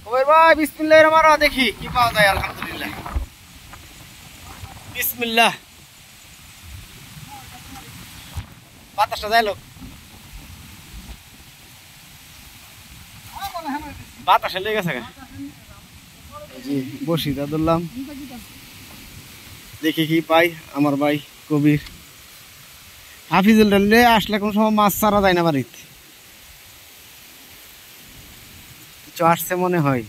কবির ভাই বিসমিল্লাহির রহমানির রহিম দেখি কি পাওয়া যায়। আলহামদুলিল্লাহ, বিসমিল্লাহ। বাতাসটা যাইলো, বাতাসে লেগে গেছে। জি বসি তা ধরলাম, দেখি কি পাই। আমার ভাই কবির হাফিজুল রে আসলে কোন সময় মাছ ছাড়া যায় না বাড়িতে, কিছু আসছে মনে হয়।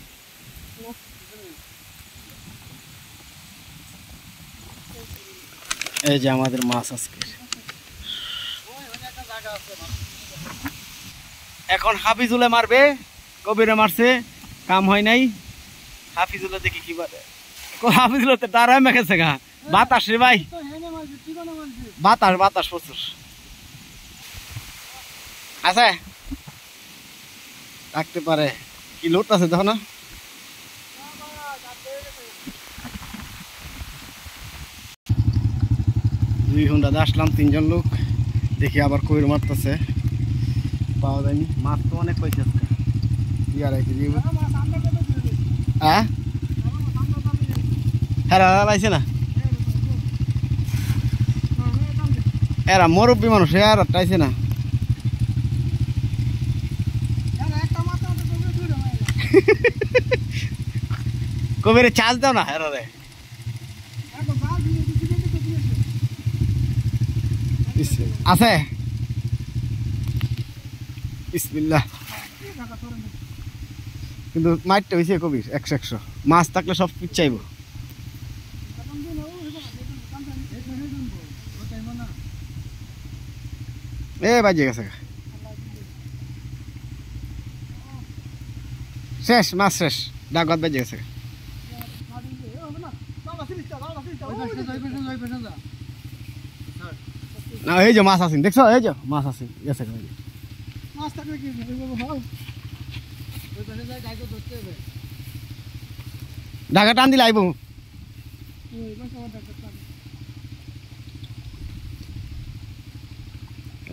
এই যে আমাদের মাছ আজকে। এখন হাফিজুলে মারবে, কবিরে মারছে, কাম হয় নাই। হাফিজুলে দেখি কি পারে। হাফিজুল তো ডারায় মেখেছে গা, বাতাস রে ভাই, বাতাস বাতাস প্রচুর আছে, থাকতে পারে। কি লোট আছে দেখো না। দুই ঘন্টা আসলাম, তিনজন লোক, দেখি আবার কবির মারতেছে, পাওয়া যায়নি। মাছ তো অনেক হয়েছে আজকে, 2.5 কেজি। হ্যাঁ হ্যাঁ লাইছে না, এরা মুরব্বী মানুষ, আর টাইছে না। কবিরে চার্জ দাও না এরারে। আছে বিসমিল্লাহ। কিন্তু মাইটটা হয়েছে কবির 100 মাছ থাকলে সব পিচ্ছাইব। এ বাজে গেছে, শেষ মাছ শেষ, ডাকত বাজে গেছে। না এই যে মাছ আছে দেখছো, এই যে মাছ আছে গেছে। ঢাকা টান দিলে আইব।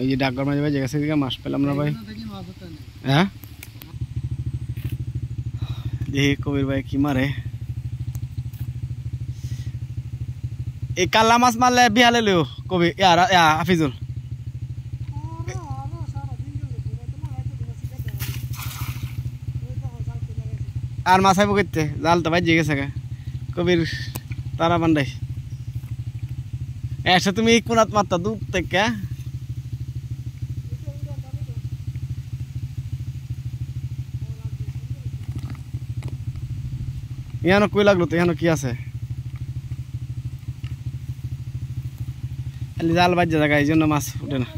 এই যে ডাকঘর মাঝে বাজে গেছে, মাছ পেলাম না ভাই। হ্যাঁ দেখি কবির ভাই কি মারে। এই কাল্লা মাছ মারলে বিহালে লিও কবি হাফিজুল। আর মাছ আইব করতে, জাল তো বাজে গেছে কবির, তারা বান্ধাই। এসে তুমি কোনাত মারতা দূর থেকে। এখানে কই লাগলো তো, এখানে কি আছে? জাল বাজে জায়গা, এই জন্য মাছ উঠে না।